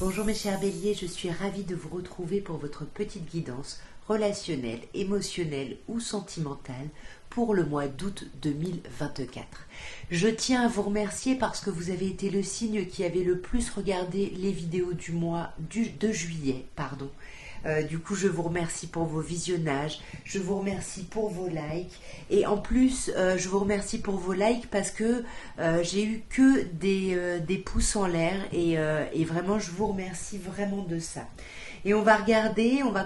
Bonjour mes chers béliers, je suis ravie de vous retrouver pour votre petite guidance relationnelle, émotionnelle ou sentimentale pour le mois d'août 2024. Je tiens à vous remercier parce que vous avez été le signe qui avait le plus regardé les vidéos du mois de juillet. Du coup, je vous remercie pour vos visionnages, je vous remercie pour vos likes et en plus, je vous remercie pour vos likes parce que j'ai eu que des pouces en l'air et vraiment, je vous remercie vraiment de ça. Et on va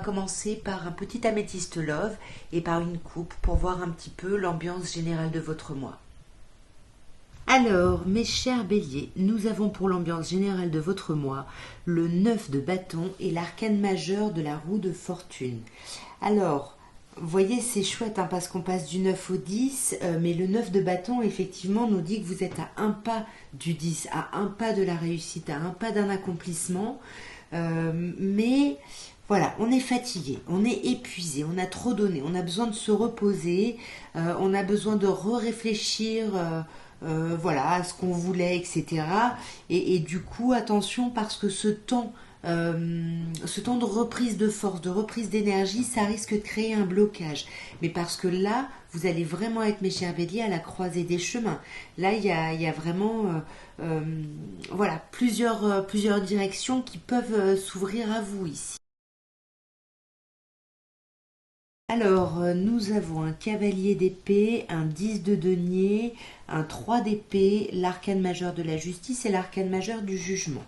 commencer par un petit améthyste love et par une coupe pour voir un petit peu l'ambiance générale de votre mois. Alors, mes chers béliers, nous avons pour l'ambiance générale de votre mois le 9 de bâton et l'arcane majeur de la roue de fortune. Alors, vous voyez, c'est chouette parce qu'on passe du 9 au 10, mais le 9 de bâton, effectivement, nous dit que vous êtes à un pas du 10, à un pas de la réussite, à un pas d'un accomplissement. Mais voilà, on est fatigué, on est épuisé, on a trop donné, on a besoin de se reposer, on a besoin de réfléchir à ce qu'on voulait, etc. Et du coup, attention parce que ce temps de reprise de force, de reprise d'énergie, ça risque de créer un blocage. Mais parce que là, vous allez vraiment être, mes chers béliers, à la croisée des chemins. Là, il y a vraiment plusieurs directions qui peuvent s'ouvrir à vous ici. Alors, nous avons un cavalier d'épée, un 10 de denier, un 3 d'épée, l'arcane majeur de la justice et l'arcane majeur du jugement.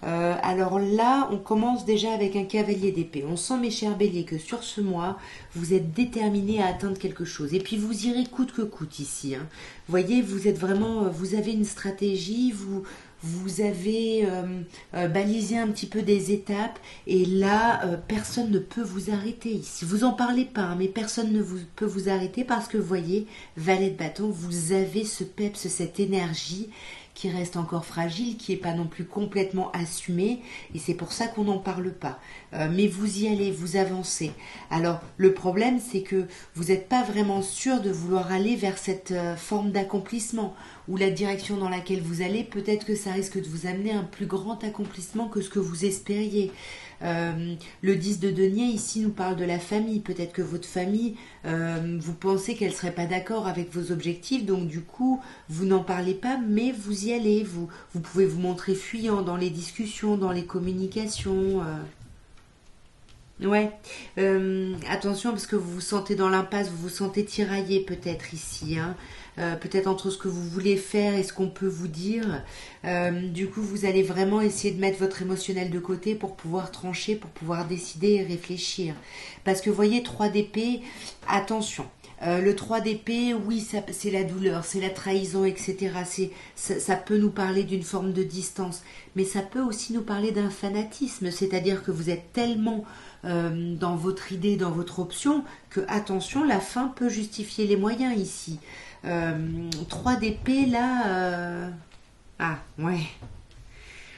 Alors là, on commence déjà avec un cavalier d'épée. On sent, mes chers béliers, que sur ce mois, vous êtes déterminés à atteindre quelque chose. Et puis, vous irez coûte que coûte ici. Vous voyez, vous êtes vraiment, vous avez une stratégie, vous avez balisé un petit peu des étapes. Et là, personne ne peut vous arrêter ici. Vous en parlez pas, mais personne ne peut vous arrêter parce que, vous voyez, valet de bâton, vous avez ce peps, cette énergie qui reste encore fragile, qui n'est pas non plus complètement assumée, et c'est pour ça qu'on n'en parle pas. Mais vous y allez, vous avancez. Alors, le problème, c'est que vous n'êtes pas vraiment sûr de vouloir aller vers cette forme d'accomplissement, ou la direction dans laquelle vous allez, peut-être que ça risque de vous amener à un plus grand accomplissement que ce que vous espériez. Le 10 de denier ici nous parle de la famille. Peut-être que votre famille, vous pensez qu'elle ne serait pas d'accord avec vos objectifs, donc du coup vous n'en parlez pas, mais vous y allez, vous pouvez vous montrer fuyant dans les discussions, dans les communications. Attention parce que vous vous sentez dans l'impasse, vous vous sentez tiraillé peut-être ici, peut-être entre ce que vous voulez faire et ce qu'on peut vous dire. Du coup, vous allez vraiment essayer de mettre votre émotionnel de côté pour pouvoir trancher, pour pouvoir décider et réfléchir. Parce que vous voyez, 3 d'épée, attention. Le 3 d'épée, oui, c'est la douleur, c'est la trahison, etc. Ça peut nous parler d'une forme de distance, mais ça peut aussi nous parler d'un fanatisme, c'est-à-dire que vous êtes tellement dans votre idée, dans votre option, que, attention, la fin peut justifier les moyens ici. 3 d'épée, là...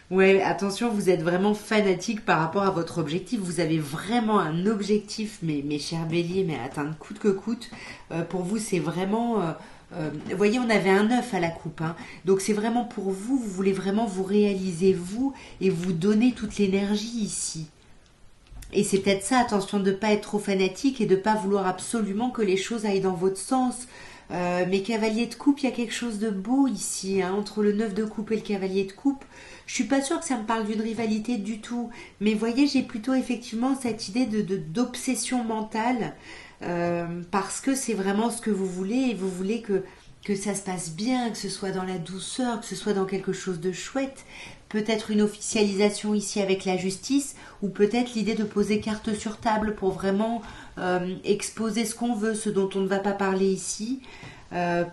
Ouais, attention, vous êtes vraiment fanatique par rapport à votre objectif. Vous avez vraiment un objectif, mes chers béliers, mais atteindre coûte que coûte. Pour vous, c'est vraiment... vous voyez, on avait un 9 à la coupe. Donc c'est vraiment pour vous, vous voulez vraiment vous réaliser, vous, et vous donner toute l'énergie ici. Et c'est peut-être ça, attention de ne pas être trop fanatique et de ne pas vouloir absolument que les choses aillent dans votre sens. Mais cavalier de coupe, il y a quelque chose de beau ici, entre le 9 de coupe et le cavalier de coupe. Je suis pas sûre que ça me parle d'une rivalité du tout, mais voyez, j'ai plutôt effectivement cette idée d'obsession mentale, parce que c'est vraiment ce que vous voulez, et vous voulez que ça se passe bien, que ce soit dans la douceur, que ce soit dans quelque chose de chouette. Peut-être une officialisation ici avec la justice, ou peut-être l'idée de poser carte sur table pour vraiment exposer ce qu'on veut, ce dont on ne va pas parler ici,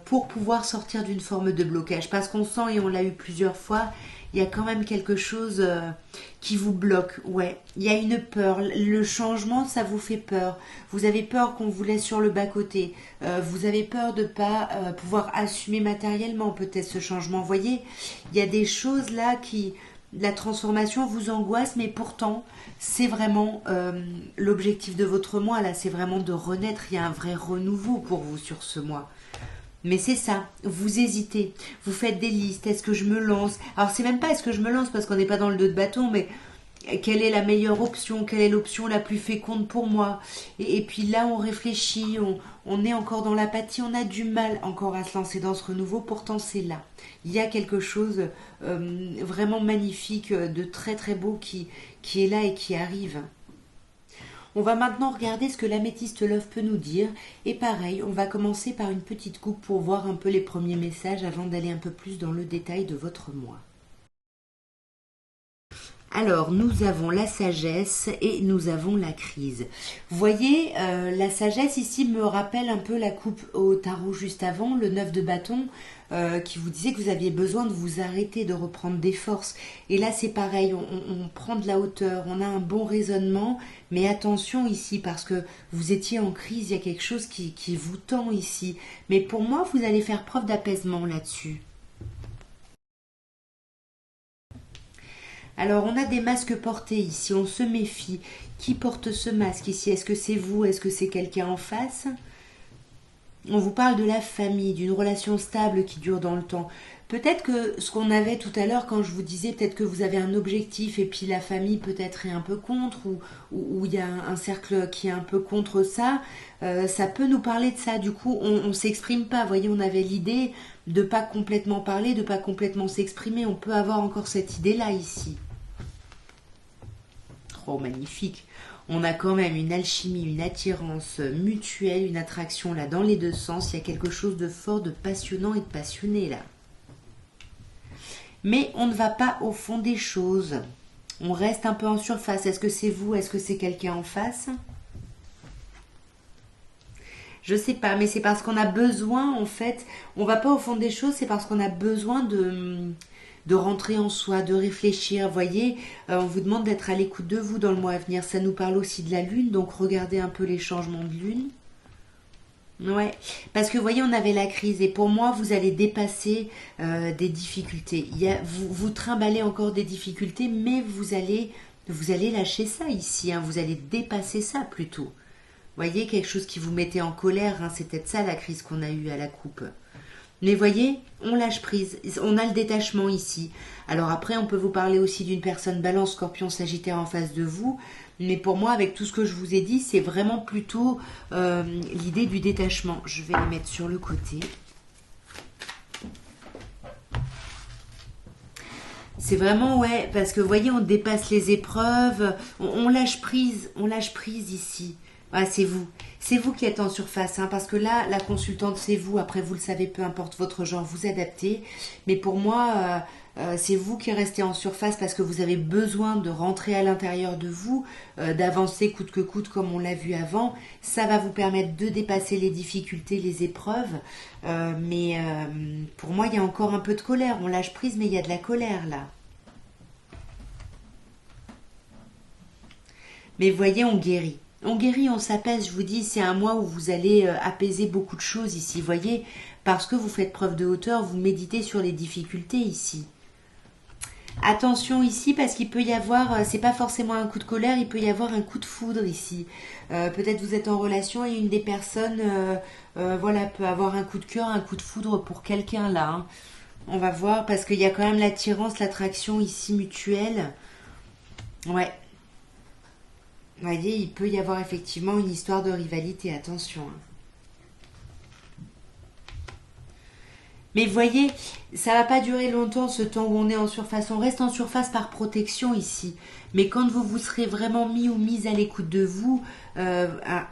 pour pouvoir sortir d'une forme de blocage. Parce qu'on sent, et on l'a eu plusieurs fois, il y a quand même quelque chose qui vous bloque. Ouais, il y a une peur. Le changement, ça vous fait peur. Vous avez peur qu'on vous laisse sur le bas-côté. Vous avez peur de ne pas pouvoir assumer matériellement peut-être ce changement. Vous voyez, il y a des choses là qui... La transformation vous angoisse, mais pourtant, c'est vraiment l'objectif de votre mois. Là, c'est vraiment de renaître. Il y a un vrai renouveau pour vous sur ce mois. Mais c'est ça, vous hésitez, vous faites des listes, est-ce que je me lance? Alors c'est même pas est-ce que je me lance parce qu'on n'est pas dans le dos de bâton, mais quelle est la meilleure option, quelle est l'option la plus féconde pour moi. Et puis là, on réfléchit, on est encore dans l'apathie, on a du mal encore à se lancer dans ce renouveau, pourtant c'est là. Il y a quelque chose vraiment magnifique, de très très beau qui est là et qui arrive. On va maintenant regarder ce que l'améthyste love peut nous dire. Et pareil, on va commencer par une petite coupe pour voir un peu les premiers messages avant d'aller un peu plus dans le détail de votre moi. Alors, nous avons la sagesse et nous avons la crise. Vous voyez, la sagesse ici me rappelle un peu la coupe au tarot juste avant, le 9 de bâton, qui vous disait que vous aviez besoin de vous arrêter, de reprendre des forces. Et là, c'est pareil, on prend de la hauteur, on a un bon raisonnement, mais attention ici, parce que vous étiez en crise, il y a quelque chose qui vous tend ici. Mais pour moi, vous allez faire preuve d'apaisement là-dessus. Alors, on a des masques portés ici, on se méfie. Qui porte ce masque ici? Est-ce que c'est vous? Est-ce que c'est quelqu'un en face? On vous parle de la famille, d'une relation stable qui dure dans le temps. Peut-être que ce qu'on avait tout à l'heure quand je vous disais, peut-être que vous avez un objectif et puis la famille peut-être est un peu contre ou il y a un cercle qui est un peu contre ça, ça peut nous parler de ça. Du coup, on s'exprime pas. Vous voyez, on avait l'idée de pas complètement parler, de pas complètement s'exprimer. On peut avoir encore cette idée-là ici. Oh, magnifique. On a quand même une alchimie, une attirance mutuelle, une attraction là dans les deux sens. Il y a quelque chose de fort, de passionnant et de passionné là. Mais on ne va pas au fond des choses. On reste un peu en surface. Est-ce que c'est vous? Est-ce que c'est quelqu'un en face? Je sais pas, mais c'est parce qu'on a besoin, en fait, on va pas au fond des choses, c'est parce qu'on a besoin de rentrer en soi, de réfléchir. Vous voyez, on vous demande d'être à l'écoute de vous dans le mois à venir. Ça nous parle aussi de la lune, donc regardez un peu les changements de lune. Ouais, parce que vous voyez, on avait la crise et pour moi, vous allez dépasser des difficultés. Vous trimballez encore des difficultés, mais vous allez lâcher ça ici. Hein, vous allez dépasser ça plutôt. Voyez, quelque chose qui vous mettait en colère, hein, c'est peut-être ça la crise qu'on a eue à la coupe. Mais voyez, on lâche prise, on a le détachement ici. Alors après, on peut vous parler aussi d'une personne balance, scorpion, sagittaire en face de vous. Mais pour moi, avec tout ce que je vous ai dit, c'est vraiment plutôt l'idée du détachement. Je vais les mettre sur le côté. C'est vraiment, ouais, parce que vous voyez, on dépasse les épreuves, on lâche prise ici. Ah, c'est vous. C'est vous qui êtes en surface, hein, parce que là, la consultante, c'est vous. Après, vous le savez, peu importe votre genre, vous adaptez. Mais pour moi, c'est vous qui restez en surface parce que vous avez besoin de rentrer à l'intérieur de vous, d'avancer coûte que coûte comme on l'a vu avant. Ça va vous permettre de dépasser les difficultés, les épreuves. Mais pour moi, il y a encore un peu de colère. On lâche prise, mais il y a de la colère là. Mais voyez, on guérit. On guérit, on s'apaise, je vous dis, c'est un mois où vous allez apaiser beaucoup de choses ici, voyez, parce que vous faites preuve de hauteur, vous méditez sur les difficultés ici. Attention ici parce qu'il peut y avoir, c'est pas forcément un coup de colère, il peut y avoir un coup de foudre ici. Peut-être vous êtes en relation et une des personnes, voilà, peut avoir un coup de cœur, un coup de foudre pour quelqu'un là. Hein. On va voir parce qu'il y a quand même l'attirance, l'attraction ici mutuelle. Ouais. Vous voyez, il peut y avoir effectivement une histoire de rivalité, attention. Hein. Mais vous voyez, ça va pas durer longtemps ce temps où on est en surface. On reste en surface par protection ici. Mais quand vous vous serez vraiment mis ou mise à l'écoute de vous,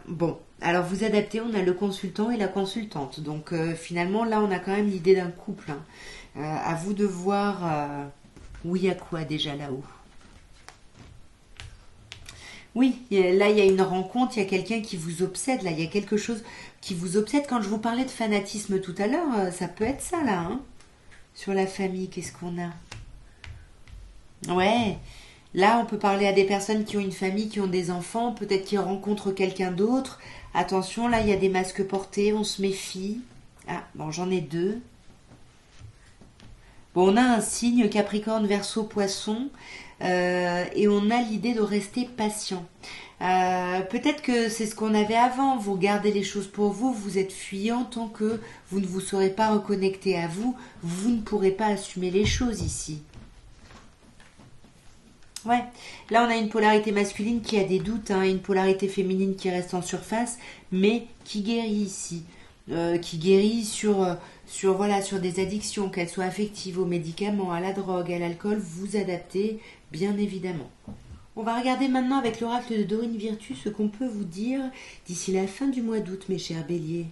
bon, alors vous adaptez, on a le consultant et la consultante. Donc finalement, là, on a quand même l'idée d'un couple. Hein. À vous de voir où il y a quoi déjà là-haut. Oui, là il y a une rencontre, il y a quelqu'un qui vous obsède, là il y a quelque chose qui vous obsède. Quand je vous parlais de fanatisme tout à l'heure, ça peut être ça là, hein. Sur la famille, qu'est-ce qu'on a? Ouais, là on peut parler à des personnes qui ont une famille, qui ont des enfants, peut-être qu'ils rencontrent quelqu'un d'autre. Attention, là il y a des masques portés, on se méfie. Ah, bon j'en ai deux. Bon, on a un signe Capricorne, Verseau, Poisson, et on a l'idée de rester patient. Peut-être que c'est ce qu'on avait avant. Vous gardez les choses pour vous, vous êtes fuyant tant que vous ne vous serez pas reconnecté à vous. Vous ne pourrez pas assumer les choses ici. Ouais, là on a une polarité masculine qui a des doutes, hein, une polarité féminine qui reste en surface, mais qui guérit ici. Qui guérit voilà, sur des addictions, qu'elles soient affectives, aux médicaments, à la drogue, à l'alcool, vous adaptez, bien évidemment. On va regarder maintenant avec l'oracle de Dorine Virtue ce qu'on peut vous dire d'ici la fin du mois d'août, mes chers béliers.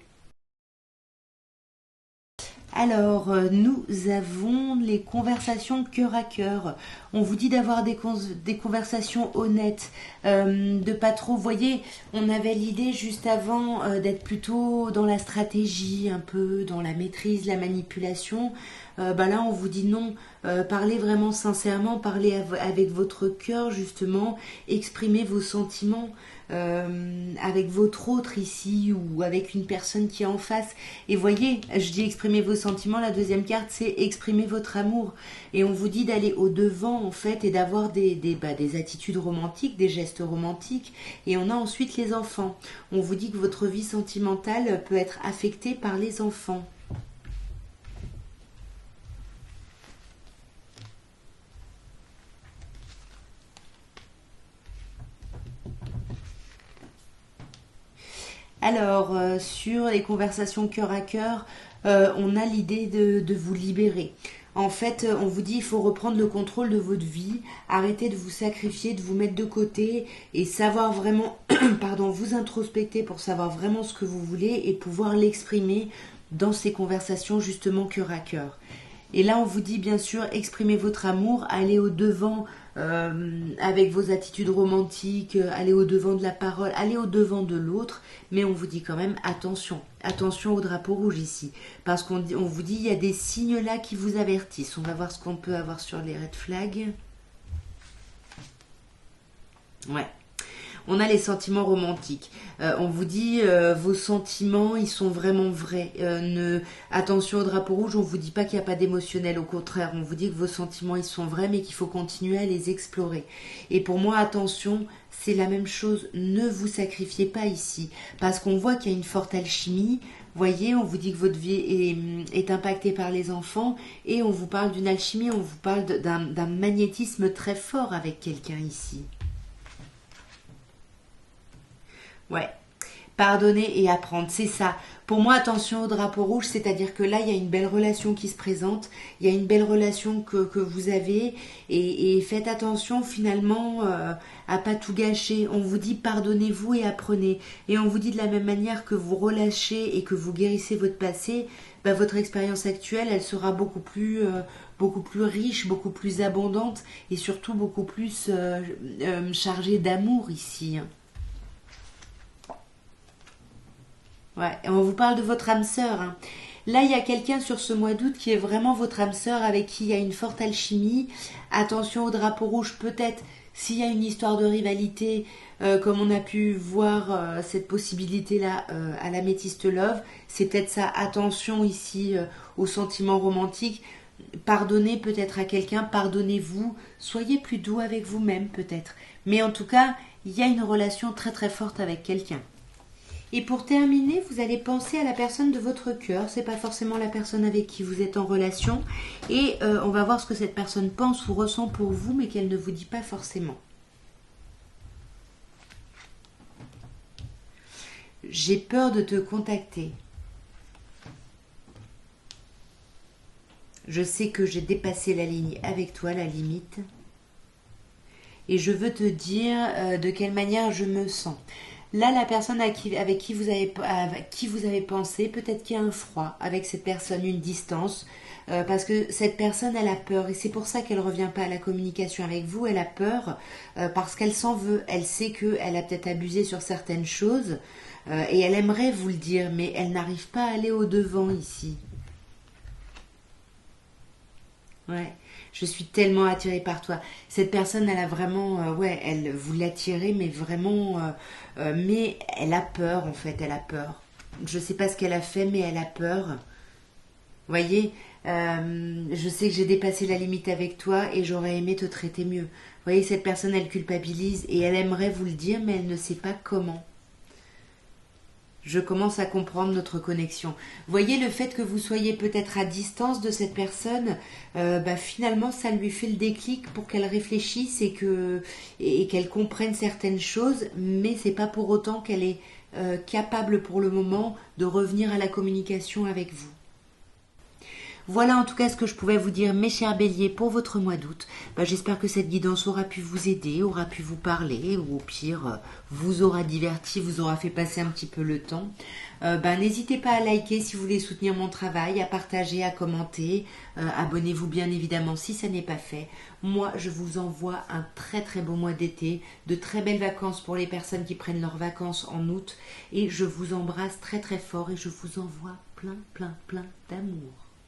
Alors, nous avons les conversations cœur à cœur. On vous dit d'avoir des conversations honnêtes, de pas trop. Vous voyez, on avait l'idée juste avant d'être plutôt dans la stratégie, un peu dans la maîtrise, la manipulation. Là, on vous dit non. Parlez vraiment sincèrement, parlez avec votre cœur justement, exprimez vos sentiments. Avec votre autre ici ou avec une personne qui est en face. Et voyez, je dis exprimer vos sentiments, la deuxième carte c'est exprimer votre amour. Et on vous dit d'aller au-devant en fait et d'avoir des attitudes romantiques, des gestes romantiques. Et on a ensuite les enfants. On vous dit que votre vie sentimentale peut être affectée par les enfants. Alors, sur les conversations cœur à cœur, on a l'idée de vous libérer. En fait, on vous dit il faut reprendre le contrôle de votre vie, arrêter de vous sacrifier, de vous mettre de côté et savoir vraiment, pardon, vous introspecter pour savoir vraiment ce que vous voulez et pouvoir l'exprimer dans ces conversations justement cœur à cœur. Et là, on vous dit bien sûr, exprimez votre amour, allez au-devant avec vos attitudes romantiques, allez au-devant de la parole, allez au-devant de l'autre, mais on vous dit quand même attention, attention au drapeau rouge ici, parce qu'on vous dit il y a des signes là qui vous avertissent. On va voir ce qu'on peut avoir sur les red flags. Ouais. On a les sentiments romantiques. On vous dit vos sentiments, ils sont vraiment vrais. Attention au drapeau rouge, on vous dit pas qu'il n'y a pas d'émotionnel. Au contraire, on vous dit que vos sentiments, ils sont vrais, mais qu'il faut continuer à les explorer. Et pour moi, attention, c'est la même chose. Ne vous sacrifiez pas ici, parce qu'on voit qu'il y a une forte alchimie. Voyez, on vous dit que votre vie est impactée par les enfants et on vous parle d'une alchimie, on vous parle d'un magnétisme très fort avec quelqu'un ici. Ouais, pardonner et apprendre, c'est ça. Pour moi, attention au drapeau rouge, c'est-à-dire que là, il y a une belle relation qui se présente, il y a une belle relation que vous avez, et faites attention finalement à pas tout gâcher. On vous dit pardonnez-vous et apprenez. Et on vous dit de la même manière que vous relâchez et que vous guérissez votre passé, votre expérience actuelle, elle sera beaucoup plus riche, beaucoup plus abondante, et surtout beaucoup plus chargée d'amour ici. Ouais, et on vous parle de votre âme sœur, hein. Là, il y a quelqu'un sur ce mois d'août qui est vraiment votre âme sœur avec qui il y a une forte alchimie. Attention au drapeau rouge, peut-être s'il y a une histoire de rivalité, comme on a pu voir cette possibilité-là à la Métiste Love, c'est peut-être ça. Attention ici aux sentiments romantiques. Pardonnez peut-être à quelqu'un, pardonnez-vous, soyez plus doux avec vous-même peut-être. Mais en tout cas, il y a une relation très très forte avec quelqu'un. Et pour terminer, vous allez penser à la personne de votre cœur. C'est pas forcément la personne avec qui vous êtes en relation. Et on va voir ce que cette personne pense ou ressent pour vous, mais qu'elle ne vous dit pas forcément. J'ai peur de te contacter. Je sais que j'ai dépassé la ligne avec toi, la limite. Et je veux te dire de quelle manière je me sens. Là, la personne avec qui vous avez pensé, peut-être qu'il y a un froid avec cette personne, une distance, parce que cette personne, elle a peur, et c'est pour ça qu'elle ne revient pas à la communication avec vous. Elle a peur parce qu'elle s'en veut. Elle sait qu'elle a peut-être abusé sur certaines choses, et elle aimerait vous le dire, mais elle n'arrive pas à aller au-devant ici. Ouais, je suis tellement attirée par toi. Cette personne, elle a vraiment, elle vous l'attirez, mais vraiment, mais elle a peur en fait, elle a peur. Je sais pas ce qu'elle a fait, mais elle a peur. Voyez, je sais que j'ai dépassé la limite avec toi et j'aurais aimé te traiter mieux. Voyez, cette personne, elle culpabilise et elle aimerait vous le dire, mais elle ne sait pas comment. Je commence à comprendre notre connexion. Voyez, le fait que vous soyez peut-être à distance de cette personne, finalement, ça lui fait le déclic pour qu'elle réfléchisse et qu'elle comprenne certaines choses, mais c'est pas pour autant qu'elle est capable pour le moment de revenir à la communication avec vous. Voilà en tout cas ce que je pouvais vous dire, mes chers béliers, pour votre mois d'août. J'espère que cette guidance aura pu vous aider, aura pu vous parler, ou au pire, vous aura diverti, vous aura fait passer un petit peu le temps. N'hésitez pas à liker si vous voulez soutenir mon travail, à partager, à commenter. Abonnez-vous bien évidemment si ça n'est pas fait. Moi, je vous envoie un très très beau mois d'été, de très belles vacances pour les personnes qui prennent leurs vacances en août. Et je vous embrasse très très fort et je vous envoie plein plein plein d'amour.